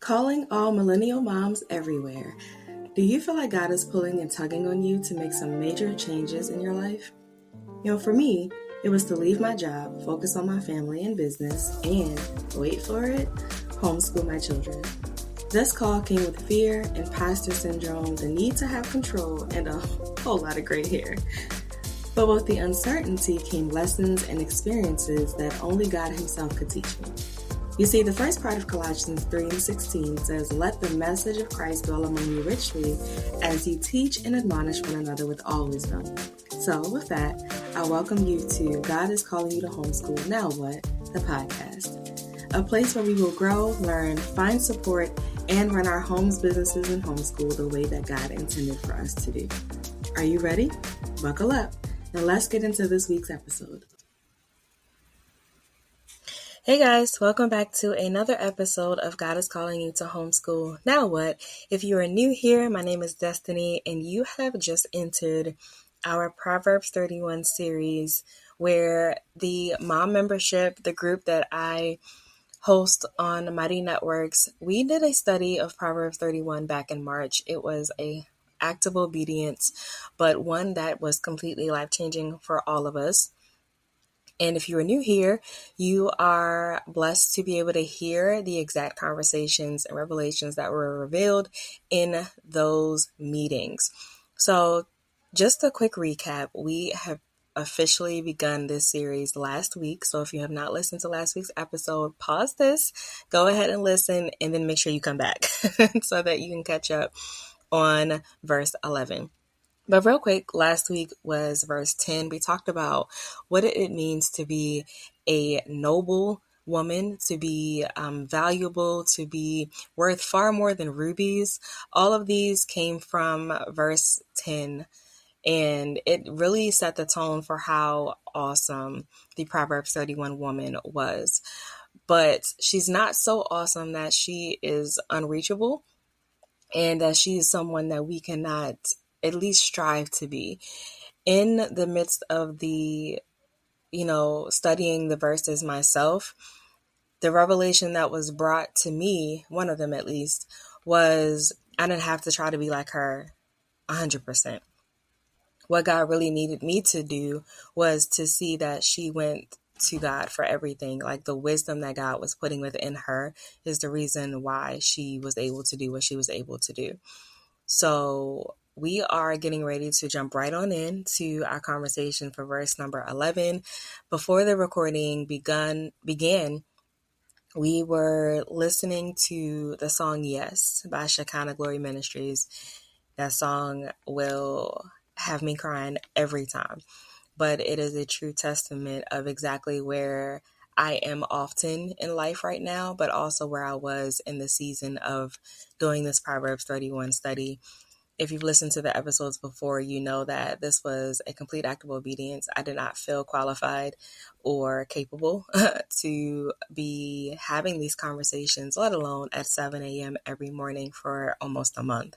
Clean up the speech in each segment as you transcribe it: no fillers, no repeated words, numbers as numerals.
Calling all millennial moms everywhere. Do you feel like God is pulling and tugging on you to make some major changes in your life? For me, it was to leave my job, focus on my family and business, and, wait for it, homeschool my children. This call came with fear, imposter syndrome, the need to have control, and a whole lot of gray hair. But with the uncertainty came lessons and experiences that only God Himself could teach me. You see, the first part of Colossians 3:16 says, "Let the message of Christ dwell among you richly as you teach and admonish one another with all wisdom." So with that, I welcome you to God is Calling You to Homeschool, Now What? The podcast. A place where we will grow, learn, find support, and run our homes, businesses, and homeschool the way that God intended for us to do. Are you ready? Buckle up. Now let's get into this week's episode. Hey guys, welcome back to another episode of God is Calling You to Homeschool. Now what? If you are new here, my name is Destiny and you have just entered our Proverbs 31 series where the mom membership, the group that I host on Mighty Networks, we did a study of Proverbs 31 back in March. It was a act of obedience, but one that was completely life-changing for all of us. And if you are new here, you are blessed to be able to hear the exact conversations and revelations that were revealed in those meetings. So just a quick recap, we have officially begun this series last week. So if you have not listened to last week's episode, pause this, go ahead and listen, and then make sure you come back so that you can catch up on verse 11. But real quick, last week was verse 10. We talked about what it means to be a noble woman, to be valuable, to be worth far more than rubies. All of these came from verse 10. And it really set the tone for how awesome the Proverbs 31 woman was. But she's not so awesome that she is unreachable and that she is someone that we cannot at least strive to be. In the midst of the, studying the verses myself, the revelation that was brought to me, one of them at least, was I didn't have to try to be like her 100%. What God really needed me to do was to see that she went to God for everything. Like the wisdom that God was putting within her is the reason why she was able to do what she was able to do. So we are getting ready to jump right on into our conversation for verse number 11. Before the recording began, we were listening to the song Yes by Shekinah Glory Ministries. That song will have me crying every time, but it is a true testament of exactly where I am often in life right now, but also where I was in the season of doing this Proverbs 31 study. If you've listened to the episodes before, you know that this was a complete act of obedience. I did not feel qualified or capable to be having these conversations, let alone at 7 a.m. every morning for almost a month.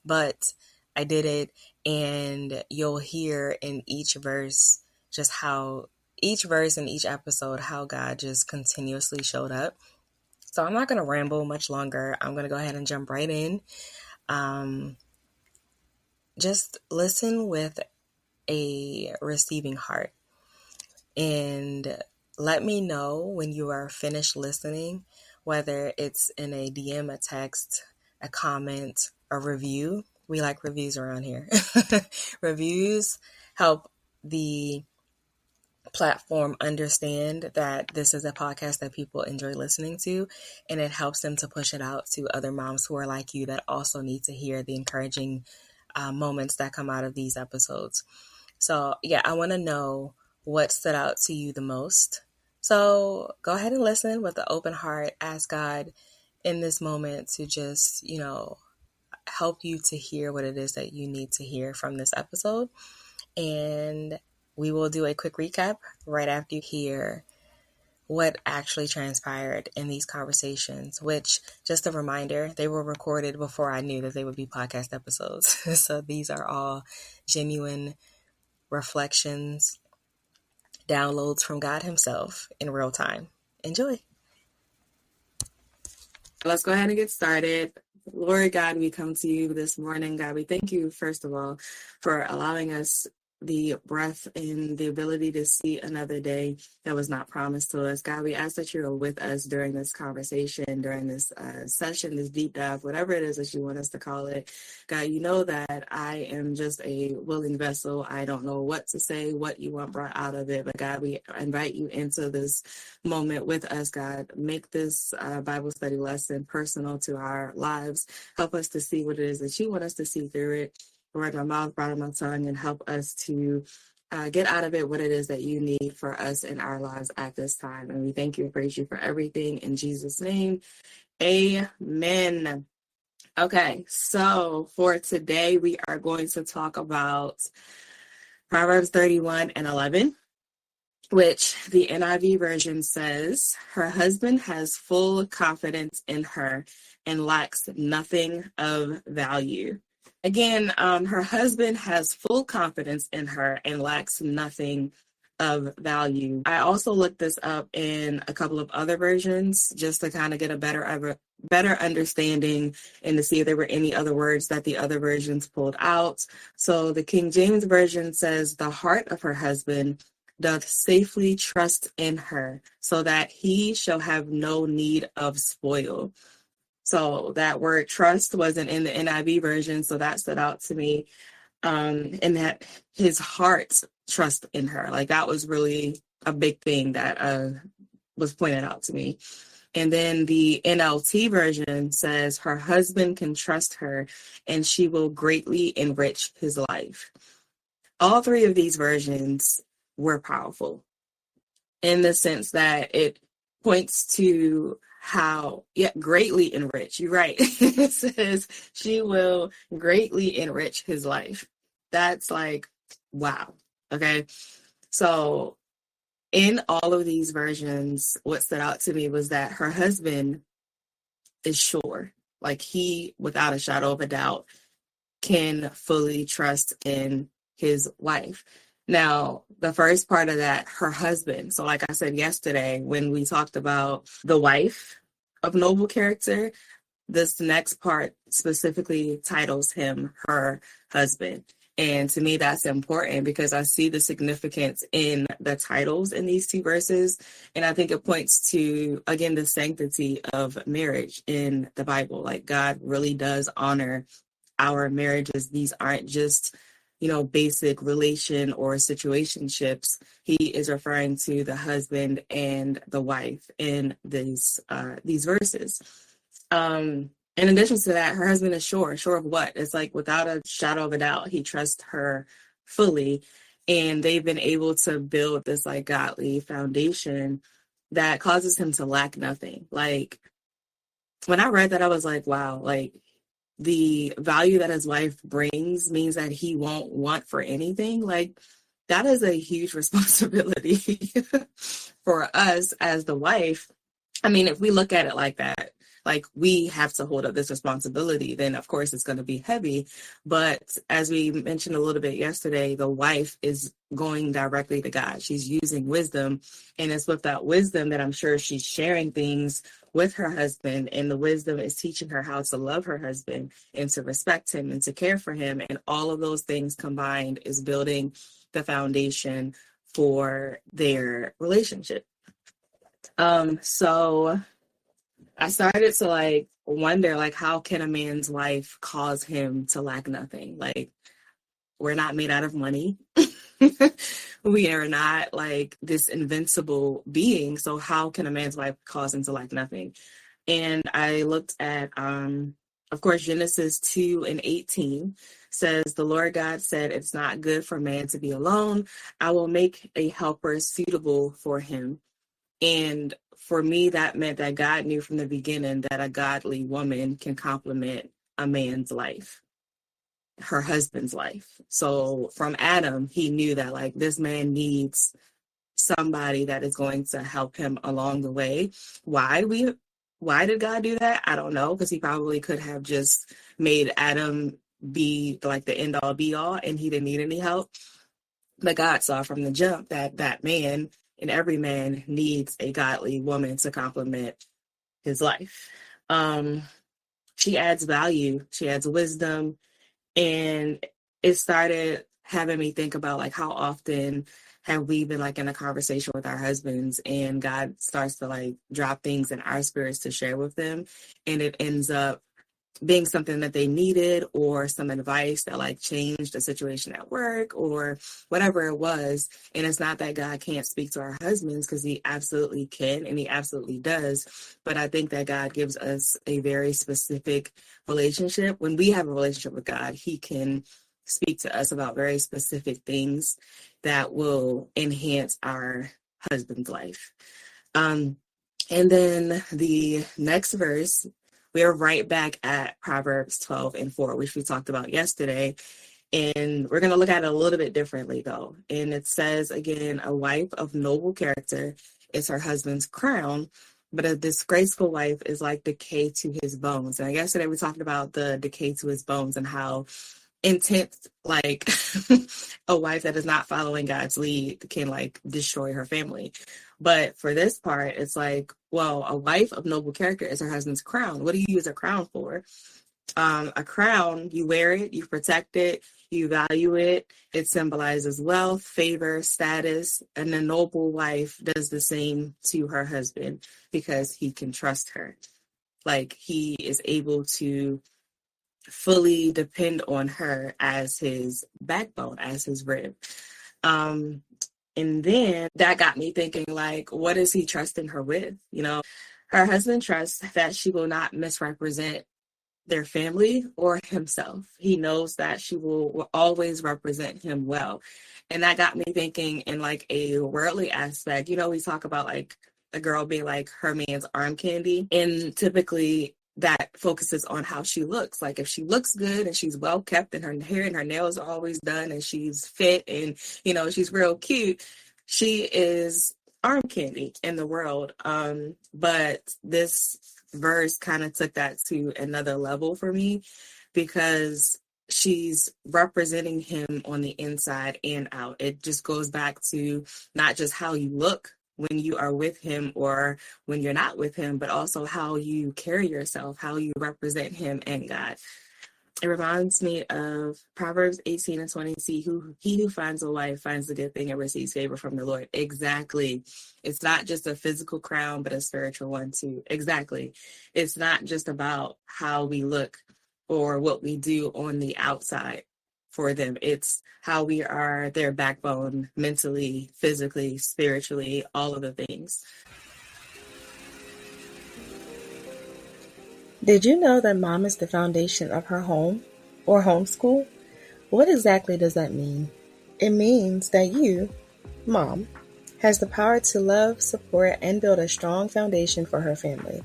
But I did it, and you'll hear in each verse just how each verse in each episode, how God just continuously showed up. So I'm not going to ramble much longer. I'm going to go ahead and jump right in. Just listen with a receiving heart and let me know when you are finished listening, whether it's in a DM, a text, a comment, a review. We like reviews around here. Reviews help the platform understand that this is a podcast that people enjoy listening to, and it helps them to push it out to other moms who are like you that also need to hear the encouraging moments that come out of these episodes. So yeah, I want to know what stood out to you the most. So go ahead and listen with an open heart. Ask God in this moment to just, help you to hear what it is that you need to hear from this episode. And we will do a quick recap right after you hear what actually transpired in these conversations, which, just a reminder, they were recorded before I knew that they would be podcast episodes. So these are all genuine reflections, downloads from God Himself in real time. Enjoy. Let's go ahead and get started. Lord God, we come to you this morning. God, we thank you, first of all, for allowing us the breath and the ability to see another day that was not promised to us. God, we ask that you are with us during this conversation, during this session, this deep dive, whatever it is that you want us to call it. God, you know that I am just a willing vessel. I don't know what to say, what you want brought out of it, but God, we invite you into this moment with us, God. Make this Bible study lesson personal to our lives. Help us to see what it is that you want us to see through it. Word my mouth, bridle my tongue, and help us to get out of it what it is that you need for us in our lives at this time. And we thank you and praise you for everything in Jesus' name. Amen. Okay, so for today, we are going to talk about Proverbs 31 and 11. Which the NIV version says, her husband has full confidence in her and lacks nothing of value. Again, her husband has full confidence in her and lacks nothing of value. I also looked this up in a couple of other versions just to kind of get a better understanding and to see if there were any other words that the other versions pulled out. So the King James Version says, the heart of her husband doth safely trust in her, so that he shall have no need of spoil. So that word trust wasn't in the NIV version, so that stood out to me. And that his heart trust in her, like that was really a big thing that was pointed out to me. And then the NLT version says her husband can trust her and she will greatly enrich his life. All three of these versions were powerful in the sense that it points to how, greatly enrich. You're right. It says she will greatly enrich his life. That's like, wow. Okay. So in all of these versions, what stood out to me was that her husband is sure, like he, without a shadow of a doubt, can fully trust in his wife. Now, the first part of that, her husband. So like I said yesterday, when we talked about the wife of noble character, this next part specifically titles him her husband. And to me, that's important because I see the significance in the titles in these two verses. And I think it points to, again, the sanctity of marriage in the Bible. Like God really does honor our marriages. These aren't just, basic relation or situationships. He is referring to the husband and the wife in these verses. In addition to that, her husband is sure of what? It's like without a shadow of a doubt, he trusts her fully. And they've been able to build this like godly foundation that causes him to lack nothing. Like when I read that, I was like, wow, like the value that his wife brings means that he won't want for anything. Like that is a huge responsibility for us as the wife. I mean, if we look at it like that, like we have to hold up this responsibility, then of course it's going to be heavy. But as we mentioned a little bit yesterday, the wife is going directly to God. She's using wisdom. And it's with that wisdom that I'm sure she's sharing things with her husband. And the wisdom is teaching her how to love her husband and to respect him and to care for him. And all of those things combined is building the foundation for their relationship. So I started to like wonder, like, how can a man's wife cause him to lack nothing? Like, we're not made out of money. We are not like this invincible being. So how can a man's wife cause him to lack nothing? And I looked at, of course, Genesis 2:18 says, the Lord God said, it's not good for man to be alone. I will make a helper suitable for him. And for me, that meant that God knew from the beginning that a godly woman can complement a man's life, her husband's life. So from Adam, he knew that like this man needs somebody that is going to help him along the way. Why did God do that? I don't know, because he probably could have just made Adam be like the end all be all and he didn't need any help. But God saw from the jump that man and every man needs a godly woman to complement his life. She adds value, she adds wisdom, and it started having me think about like how often have we been like in a conversation with our husbands and God starts to like drop things in our spirits to share with them, and it ends up being something that they needed or some advice that like changed a situation at work or whatever it was. And it's not that God can't speak to our husbands, because he absolutely can and he absolutely does. But I think that God gives us a very specific relationship. When we have a relationship with God, he can speak to us about very specific things that will enhance our husband's life. And then the next verse, we're right back at Proverbs 12:4, which we talked about yesterday. And we're going to look at it a little bit differently, though. And it says, again, a wife of noble character is her husband's crown, but a disgraceful wife is like decay to his bones. And yesterday we talked about the decay to his bones and how intense, like a wife that is not following God's lead can like destroy her family. But for this part, it's like, well, a wife of noble character is her husband's crown. What do you use a crown for? A crown, you wear it, you protect it, you value it. It symbolizes wealth, favor, status, and a noble wife does the same to her husband because he can trust her. Like he is able to fully depend on her as his backbone, as his rib. And then that got me thinking, like, what is he trusting her with? You know, her husband trusts that she will not misrepresent their family or himself. He knows that she will always represent him well. And that got me thinking in like a worldly aspect. You know, we talk about like a girl being like her man's arm candy. And typically that focuses on how she looks. Like if she looks good and she's well kept and her hair and her nails are always done and she's fit and, you know, she's real cute, she is arm candy in the world. But this verse kind of took that to another level for me, because she's representing him on the inside and out. It just goes back to not just how you look when you are with him or when you're not with him, but also how you carry yourself, how you represent him and God. It reminds me of Proverbs 18:20. See, he who finds a wife finds a good thing and receives favor from the Lord. Exactly. It's not just a physical crown, but a spiritual one too. Exactly. It's not just about how we look or what we do on the outside for them. It's how we are their backbone mentally, physically, spiritually, all of the things. Did you know that mom is the foundation of her home or homeschool? What exactly does that mean? It means that you, mom, has the power to love, support, and build a strong foundation for her family.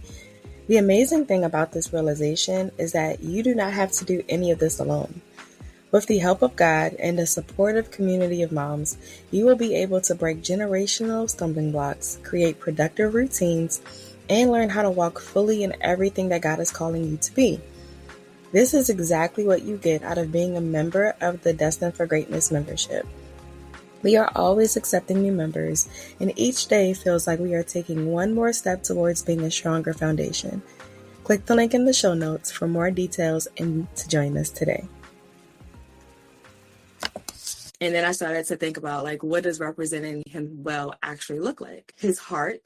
The amazing thing about this realization is that you do not have to do any of this alone. With the help of God and a supportive community of moms, you will be able to break generational stumbling blocks, create productive routines, and learn how to walk fully in everything that God is calling you to be. This is exactly what you get out of being a member of the Destined for Greatness membership. We are always accepting new members, and each day feels like we are taking one more step towards being a stronger foundation. Click the link in the show notes for more details and to join us today. And then I started to think about, like, what does representing him well actually look like? His heart,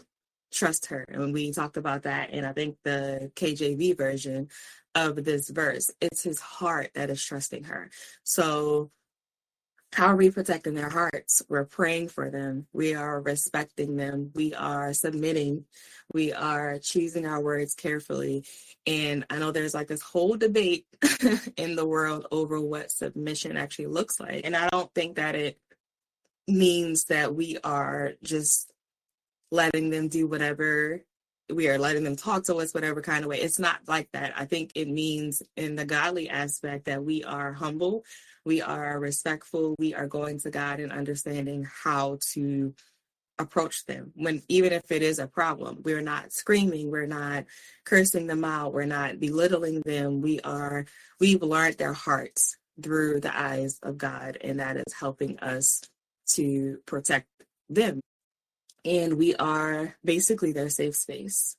trust her. And we talked about that in, I think, the KJV version of this verse. It's his heart that is trusting her. So how are we protecting their hearts? We're praying for them. We are respecting them. We are submitting. We are choosing our words carefully. And I know there's like this whole debate in the world over what submission actually looks like. And I don't think that it means that we are just letting them do whatever. We are letting them talk to us whatever kind of way. It's not like that. I think it means in the godly aspect that we are humble, we are respectful, we are going to God and understanding how to approach them when, even if it is a problem, we're not screaming, we're not cursing them out, we're not belittling them. We've learned their hearts through the eyes of God, and that is helping us to protect them. And we are basically their safe space.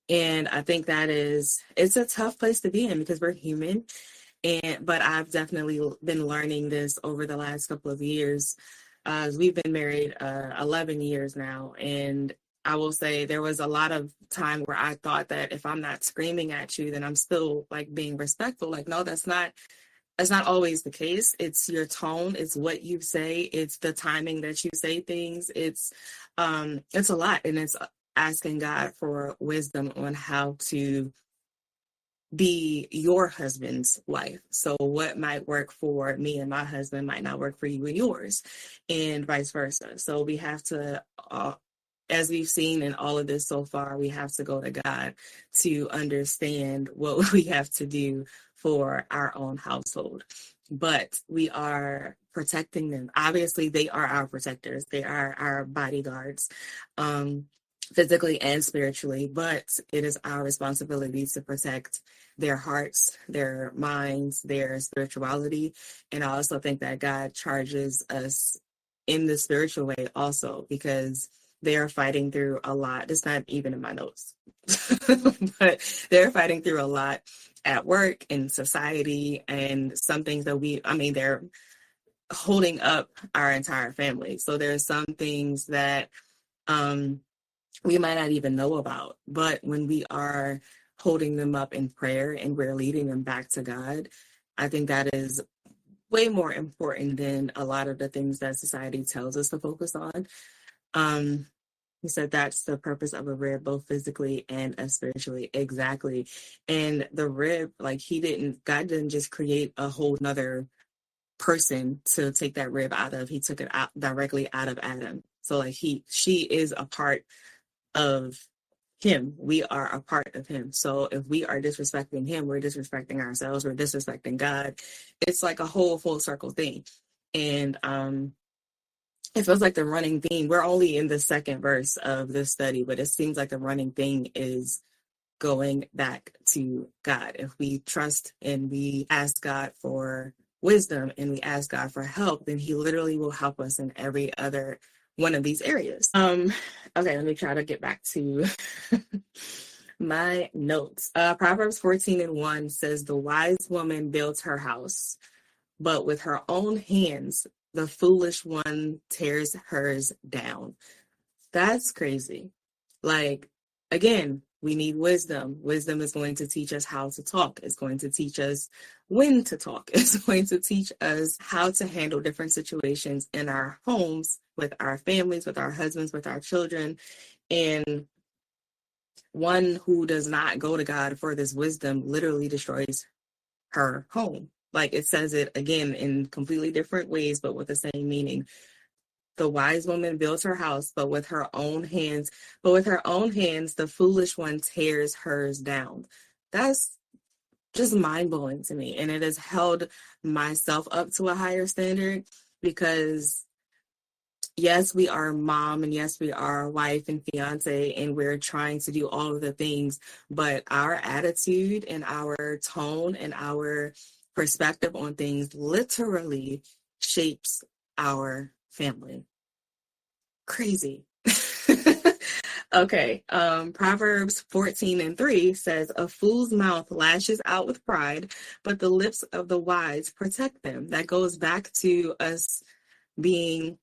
And I think it's a tough place to be in because we're human. But I've definitely been learning this over the last couple of years. We've been married 11 years now, and I will say there was a lot of time where I thought that if I'm not screaming at you, then I'm still like being respectful. Like, no, that's not always the case. It's your tone, it's what you say, it's the timing that you say things. It's a lot, and it's asking God for wisdom on how to be your husband's wife. So what might work for me and my husband might not work for you and yours, and vice versa. So we have to, as we've seen in all of this so far, we have to go to God to understand what we have to do for our own household. But we are protecting them. Obviously, they are our protectors. They are our bodyguards, physically and spiritually. But it is our responsibility to protect their hearts, their minds, their spirituality. And I also think that God charges us in the spiritual way also, because they are fighting through a lot. It's not even in my notes, but they're fighting through a lot at work, in society, and some things that they're holding up our entire family. So there's some things that we might not even know about, but when we are holding them up in prayer and we're leading them back to God, I think that is way more important than a lot of the things that society tells us to focus on. He said that's the purpose of a rib, both physically and spiritually. Exactly. And the rib, like God didn't just create a whole nother person to take that rib out of. He took it out directly out of Adam. So like she is a part of him. We are a part of him. So if we are disrespecting him, we're disrespecting ourselves, we're disrespecting God. It's like a whole full circle thing. And it feels like the running theme, we're only in the second verse of this study, but it seems like the running thing is going back to God. If we trust and we ask God for wisdom and we ask God for help, then he literally will help us in every other one of these areas. Okay, let me try to get back to my notes. Proverbs 14:1 says, "The wise woman builds her house, but with her own hands, the foolish one tears hers down." That's crazy. Like, again, we need wisdom. Wisdom is going to teach us how to talk. It's going to teach us when to talk. It's going to teach us how to handle different situations in our homes, with our families, with our husbands, with our children. And one who does not go to God for this wisdom literally destroys her home. Like, it says it again in completely different ways, but with the same meaning. The wise woman builds her house, but with her own hands, the foolish one tears hers down. That's just mind blowing to me. And it has held myself up to a higher standard, because yes, we are mom, and yes, we are wife and fiance, and we're trying to do all of the things, but our attitude and our tone and our perspective on things literally shapes our family. Crazy. Okay. Proverbs 14:3 says, "A fool's mouth lashes out with pride, but the lips of the wise protect them." That goes back to us being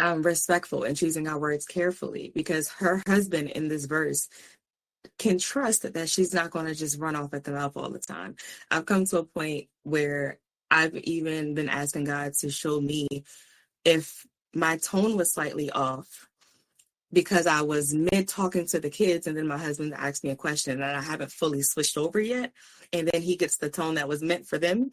respectful and choosing our words carefully, because her husband in this verse can trust that she's not going to just run off at the mouth all the time. I've come to a point where I've even been asking God to show me if my tone was slightly off, because I was mid talking to the kids, and then my husband asked me a question and I haven't fully switched over yet. And then he gets the tone that was meant for them,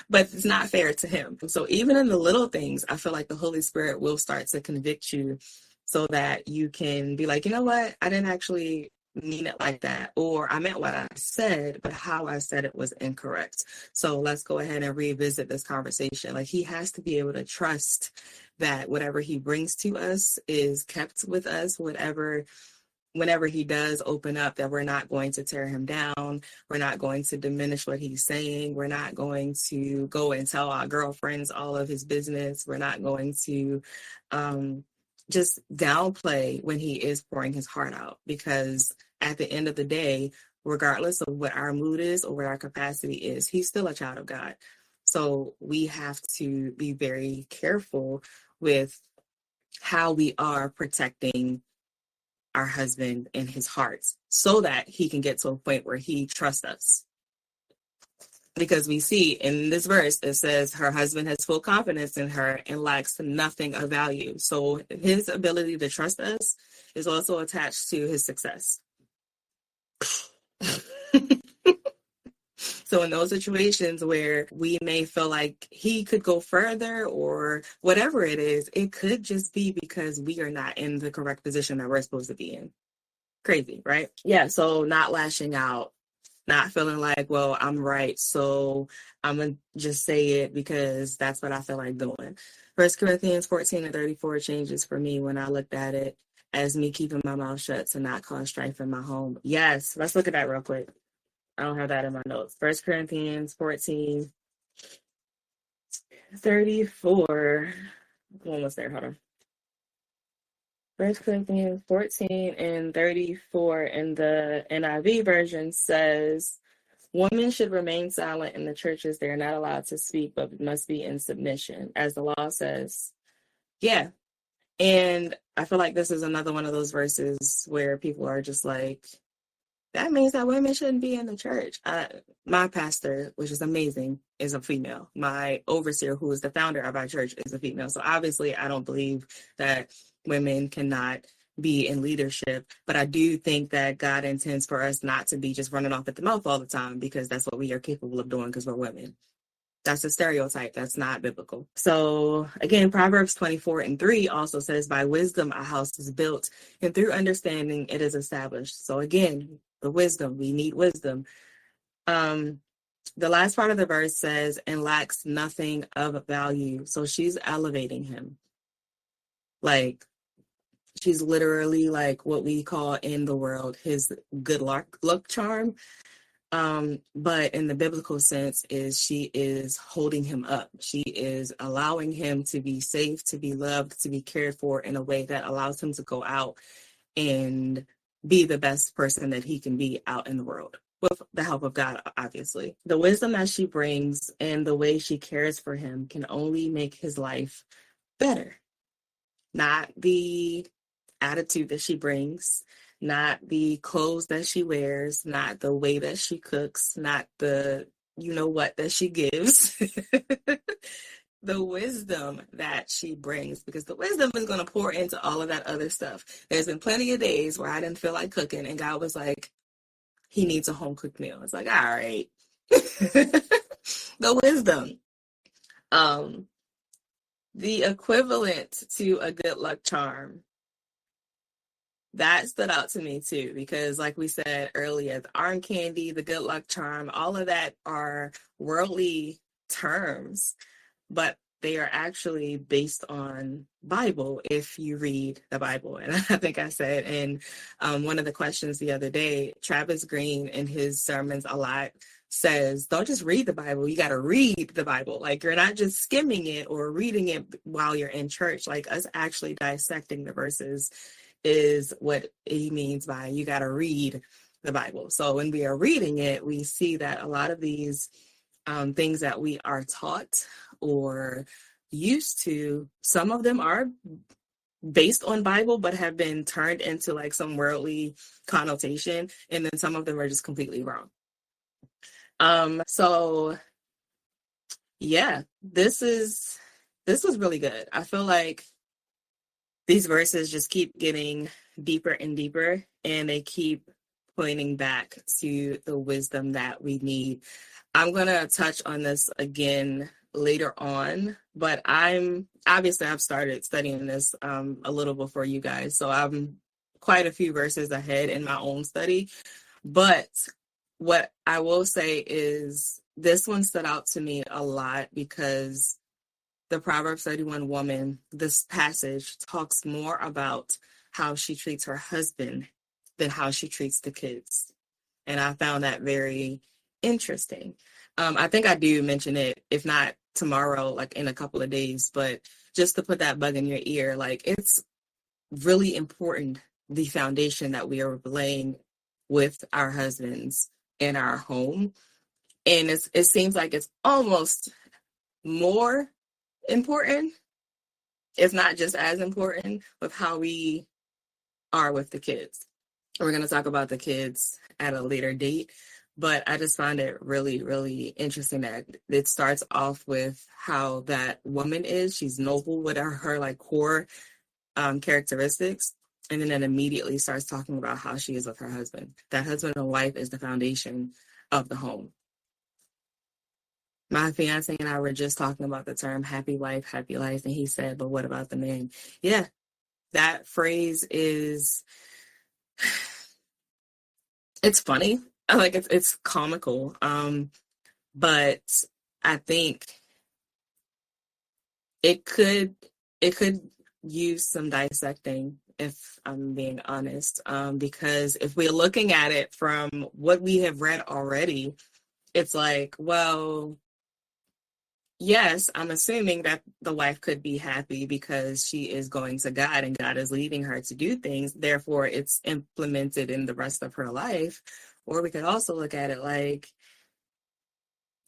but it's not fair to him. So even in the little things, I feel like the Holy Spirit will start to convict you, so that you can be like, you know what? I didn't actually mean it like that. Or I meant what I said, but how I said it was incorrect. So let's go ahead and revisit this conversation. Like, he has to be able to trust that whatever he brings to us is kept with us, whenever he does open up, that we're not going to tear him down. We're not going to diminish what he's saying. We're not going to go and tell our girlfriends all of his business. We're not going to just downplay when he is pouring his heart out, because at the end of the day, regardless of what our mood is or what our capacity is, he's still a child of God. So we have to be very careful with how we are protecting our husband and his heart so that he can get to a point where he trusts us. Because we see in this verse, it says her husband has full confidence in her and lacks nothing of value. So his ability to trust us is also attached to his success. So in those situations where we may feel like he could go further or whatever it is, it could just be because we are not in the correct position that we're supposed to be in. Crazy, right? Yeah, so not lashing out, not feeling like, well, I'm right, so I'm going to just say it because that's what I feel like doing. 1 Corinthians 14:34 changes for me when I looked at it as me keeping my mouth shut to not cause strife in my home. Yes, let's look at that real quick. I don't have that in my notes. 1 Corinthians 14:34. Almost there, hold on. 1 Corinthians 14:34 in the NIV version says, women should remain silent in the churches. They are not allowed to speak, but must be in submission, as the law says. Yeah. And I feel like this is another one of those verses where people are just like, that means that women shouldn't be in the church. My pastor, which is amazing, is a female. My overseer, who is the founder of our church, is a female. So obviously, I don't believe that women cannot be in leadership. But I do think that God intends for us not to be just running off at the mouth all the time, because that's what we are capable of doing because we're women. That's a stereotype. That's not biblical. So again, Proverbs 24:3 also says, by wisdom a house is built, and through understanding it is established. So again, the wisdom, we need wisdom. The last part of the verse says, and lacks nothing of value. So she's elevating him. Like, she's literally like what we call in the world his good luck charm. But in the biblical sense is she is holding him up. She is allowing him to be safe, to be loved, to be cared for in a way that allows him to go out and be the best person that he can be out in the world, with the help of God, obviously. The wisdom that she brings and the way she cares for him can only make his life better. Not the attitude that she brings, not the clothes that she wears, not the way that she cooks, not the you know what that she gives. The wisdom that she brings, because the wisdom is going to pour into all of that other stuff. There's been plenty of days where I didn't feel like cooking and God was like, he needs a home cooked meal. It's like, all right. The wisdom. The equivalent to a good luck charm, that stood out to me too, because like we said earlier, the arm candy, the good luck charm, all of that are worldly terms, but they are actually based on Bible if you read the Bible. And I think I said in one of the questions the other day, Travis Green in his sermons a lot says, don't just read the Bible, you got to read the Bible. Like, you're not just skimming it or reading it while you're in church. Like, us actually dissecting the verses is what he means by you got to read the Bible. So when we are reading it, we see that a lot of these things that we are taught or used to, some of them are based on Bible, but have been turned into like some worldly connotation. And then some of them are just completely wrong. So yeah, this was really good. I feel like these verses just keep getting deeper and deeper, and they keep pointing back to the wisdom that we need. I'm going to touch on this again later on, but I've started studying this a little before you guys, so I'm quite a few verses ahead in my own study. But what I will say is this one stood out to me a lot because the Proverbs 31 woman, this passage talks more about how she treats her husband than how she treats the kids. And I found that very interesting. I think I do mention it, if not tomorrow, like in a couple of days, but just to put that bug in your ear, like really important, the foundation that we are laying with our husbands in our home. And it seems like it's almost more important, if not just as important, with how we are with the kids. We're going to talk about the kids at a later date, but I just find it really, really interesting that it starts off with how that woman is. She's noble with her like core characteristics, and then it immediately starts talking about how she is with her husband. That husband and wife is the foundation of the home. My fiance and I were just talking about the term happy wife, happy life, and he said, but what about the man? Yeah, that phrase is, it's funny. Like it's comical. But I think it could use some dissecting, if I'm being honest. Because if we're looking at it from what we have read already, it's like, well, yes, I'm assuming that the wife could be happy because she is going to God and God is leading her to do things. Therefore, it's implemented in the rest of her life. Or we could also look at it like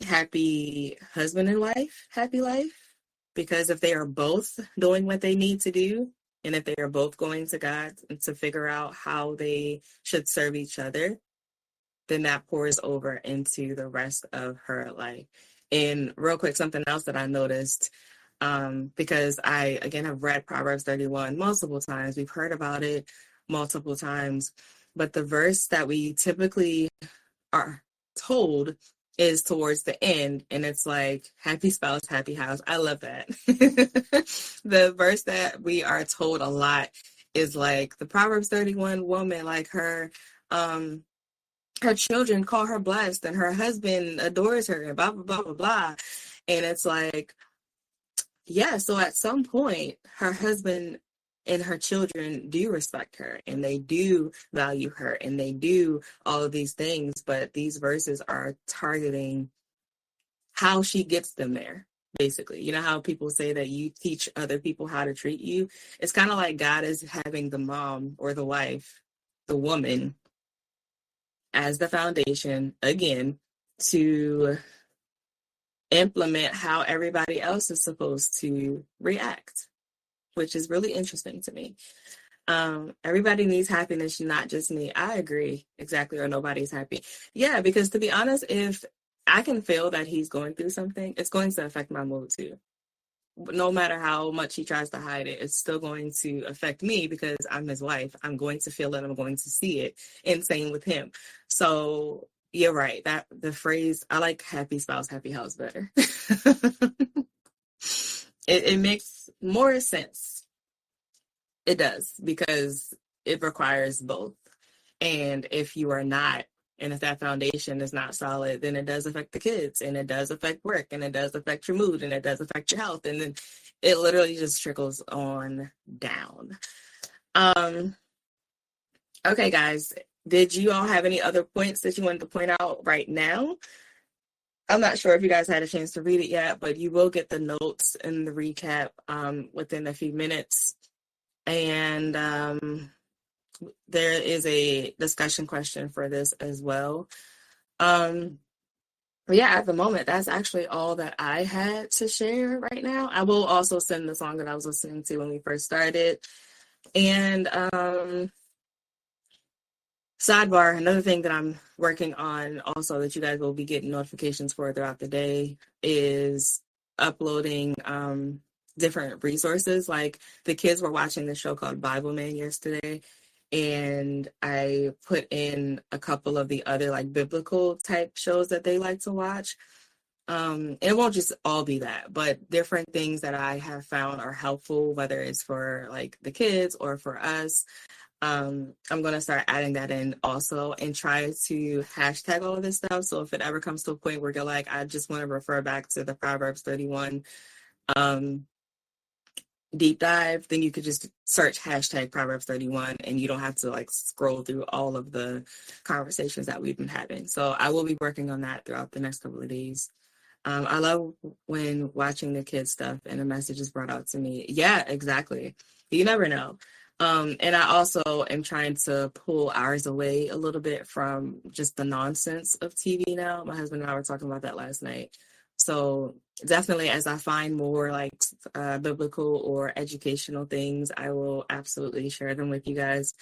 happy husband and wife, happy life. Because if they are both doing what they need to do, and if they are both going to God to figure out how they should serve each other, then that pours over into the rest of her life. And real quick, something else that I noticed, because I, again, have read Proverbs 31 multiple times. We've heard about it multiple times. But the verse that we typically are told is towards the end, and it's like happy spouse, happy house. I love that. The verse that we are told a lot is like the Proverbs 31 woman, like her children call her blessed and her husband adores her and blah blah blah blah blah. And it's like, yeah, so at some point her husband and her children do respect her and they do value her and they do all of these things, but these verses are targeting how she gets them there. Basically, you know how people say that you teach other people how to treat you? It's kind of like God is having the mom or the wife, the woman, as the foundation, again, to implement how everybody else is supposed to react, which is really interesting to me. Everybody needs happiness, not just me. I agree, exactly, or nobody's happy. Yeah, because to be honest, if I can feel that he's going through something, it's going to affect my mood too. No matter how much he tries to hide it, it's still going to affect me because I'm his wife. I'm going to feel it. I'm going to see it. And same with him. So you're right. That the phrase, I like happy spouse, happy house better. It makes more sense. It does, because it requires both. And if you are not, and if that foundation is not solid, then it does affect the kids, and it does affect work, and it does affect your mood, and it does affect your health. And then it literally just trickles on down. Okay, guys, did you all have any other points that you wanted to point out right now? I'm not sure if you guys had a chance to read it yet, but you will get the notes and the recap within a few minutes. And there is a discussion question for this as well. Yeah, at the moment, that's actually all that I had to share right now. I will also send the song that I was listening to when we first started. And sidebar, another thing that I'm working on also that you guys will be getting notifications for throughout the day is uploading different resources. Like the kids were watching this show called Bible Man yesterday, and I put in a couple of the other like biblical type shows that they like to watch. It won't just all be that, but different things that I have found are helpful, whether it's for like the kids or for us. I'm going to start adding that in also and try to hashtag all of this stuff. So if it ever comes to a point where you're like, I just want to refer back to the Proverbs 31 deep dive, then you could just search hashtag Proverbs 31 and you don't have to like scroll through all of the conversations that we've been having. So I will be working on that throughout the next couple of days. I love when watching the kids stuff and a message is brought out to me. Yeah, exactly. You never know. And I also am trying to pull ours away a little bit from just the nonsense of TV now. My husband and I were talking about that last night. So definitely, as I find more like biblical or educational things, I will absolutely share them with you guys.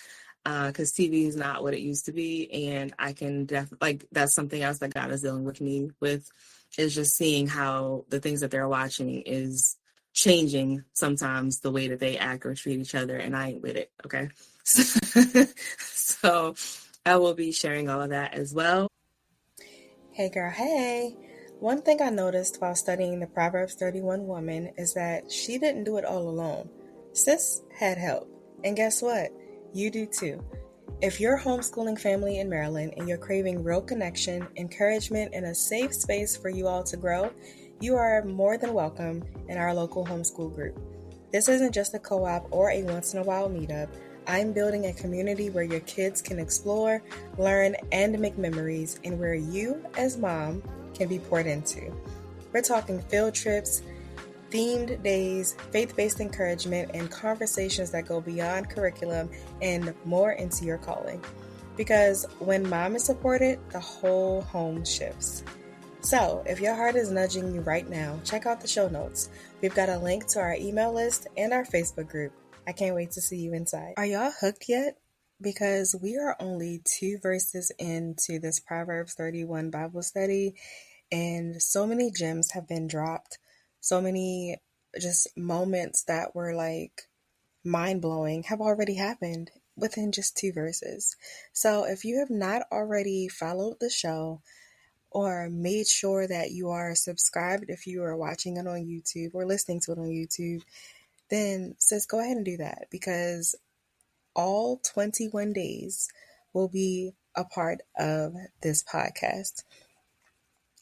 Because TV is not what it used to be, and I can like that's something else that God is dealing with me with, is just seeing how the things that they're watching is changing sometimes the way that they act or treat each other, and I ain't with it. Okay, so I will be sharing all of that as well. Hey girl, hey! One thing I noticed while studying the Proverbs 31 woman is that she didn't do it all alone. Sis had help. And guess what? You do too. If you're a homeschooling family in Maryland and you're craving real connection, encouragement, and a safe space for you all to grow, you are more than welcome in our local homeschool group. This isn't just a co-op or a once-in-a-while meetup. I'm building a community where your kids can explore, learn, and make memories, and where you, as mom, can be poured into. We're talking field trips, themed days, faith-based encouragement, and conversations that go beyond curriculum and more into your calling. Because when mom is supported, the whole home shifts. So, if your heart is nudging you right now, check out the show notes. We've got a link to our email list and our Facebook group. I can't wait to see you inside. Are y'all hooked yet? Because we are only 2 verses into this Proverbs 31 Bible study, and so many gems have been dropped. So many just moments that were like mind blowing have already happened within just 2 verses. So, if you have not already followed the show, or made sure that you are subscribed if you are watching it on YouTube or listening to it on YouTube, then sis, go ahead and do that, because all 21 days will be a part of this podcast.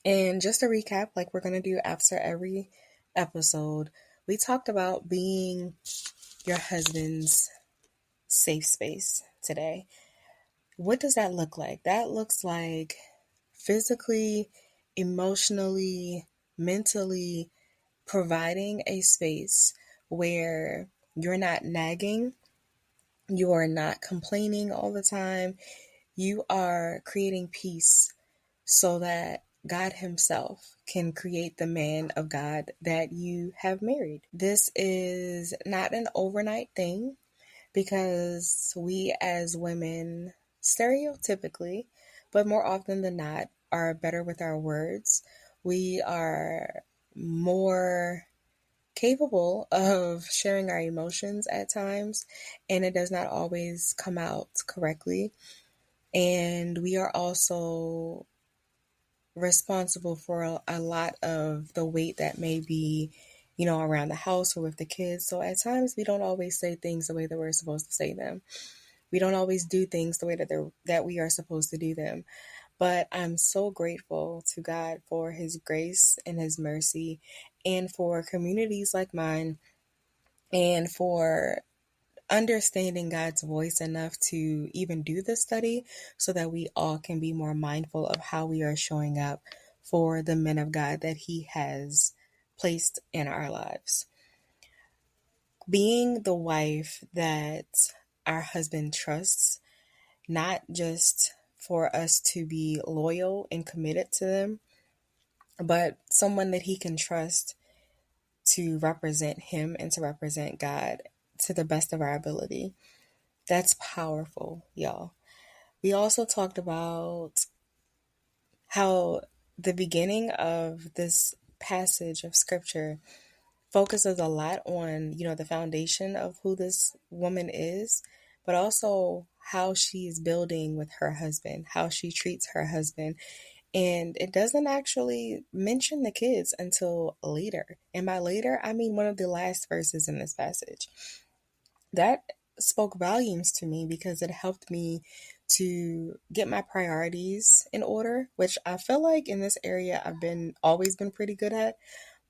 And just to recap, like we're going to do after every episode, we talked about being your husband's safe space today. What does that look like? That looks like physically, emotionally, mentally providing a space where you're not nagging, you are not complaining all the time, you are creating peace so that God Himself can create the man of God that you have married. This is not an overnight thing, because we as women, stereotypically, but more often than not, are better with our words. We are more capable of sharing our emotions at times, and it does not always come out correctly. And we are also responsible for a lot of the weight that may be, around the house or with the kids. So at times we don't always say things the way that we're supposed to say them. We don't always do things the way that we are supposed to do them. But I'm so grateful to God for His grace and His mercy, and for communities like mine, and for understanding God's voice enough to even do this study, so that we all can be more mindful of how we are showing up for the men of God that He has placed in our lives. Being the wife that our husband trusts, not just for us to be loyal and committed to them, but someone that he can trust to represent him and to represent God to the best of our ability. That's powerful, y'all. We also talked about how the beginning of this passage of scripture focuses a lot on, the foundation of who this woman is, but also how she is building with her husband, how she treats her husband. And it doesn't actually mention the kids until later. And by later, I mean one of the last verses in this passage. That spoke volumes to me, because it helped me to get my priorities in order, which I feel like in this area I've always been pretty good at.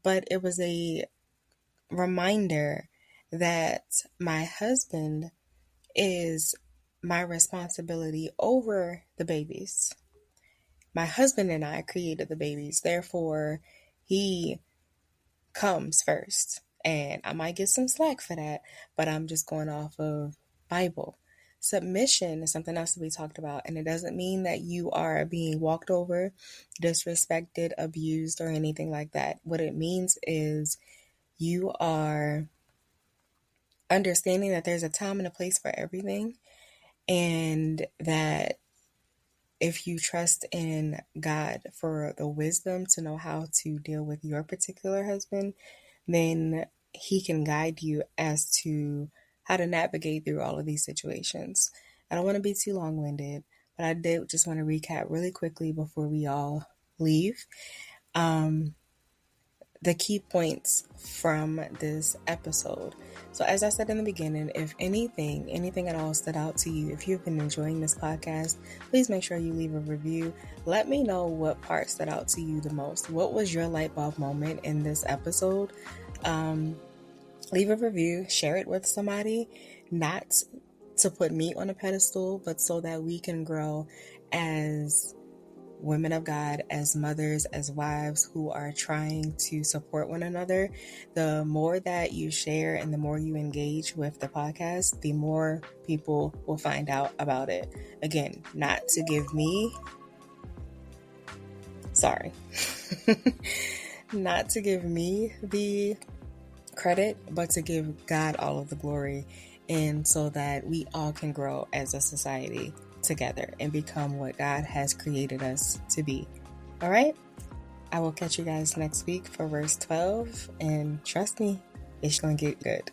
But it was a reminder that my husband is my responsibility over the babies. My husband and I created the babies, therefore he comes first. And I might get some slack for that, but I'm just going off of Bible. Submission is something else that we talked about, and it doesn't mean that you are being walked over, disrespected, abused, or anything like that. What it means is you are understanding that there's a time and a place for everything, and that if you trust in God for the wisdom to know how to deal with your particular husband, then he can guide you as to how to navigate through all of these situations. I don't want to be too long-winded, but I did just want to recap really quickly before we all leave. The key points from this episode. So as I said in the beginning, if anything at all stood out to you, if you've been enjoying this podcast, please make sure you leave a review. Let me know what part stood out to you the most. What was your light bulb moment in this episode? Leave a review, share it with somebody, not to put me on a pedestal, but so that we can grow as women of God, as mothers, as wives who are trying to support one another. The more that you share and the more you engage with the podcast, the more people will find out about it. Again, not to give me not to give me the credit, but to give God all of the glory, and so that we all can grow as a society together and become what God has created us to be. All right? I will catch you guys next week for verse 12, and trust me, it's going to get good.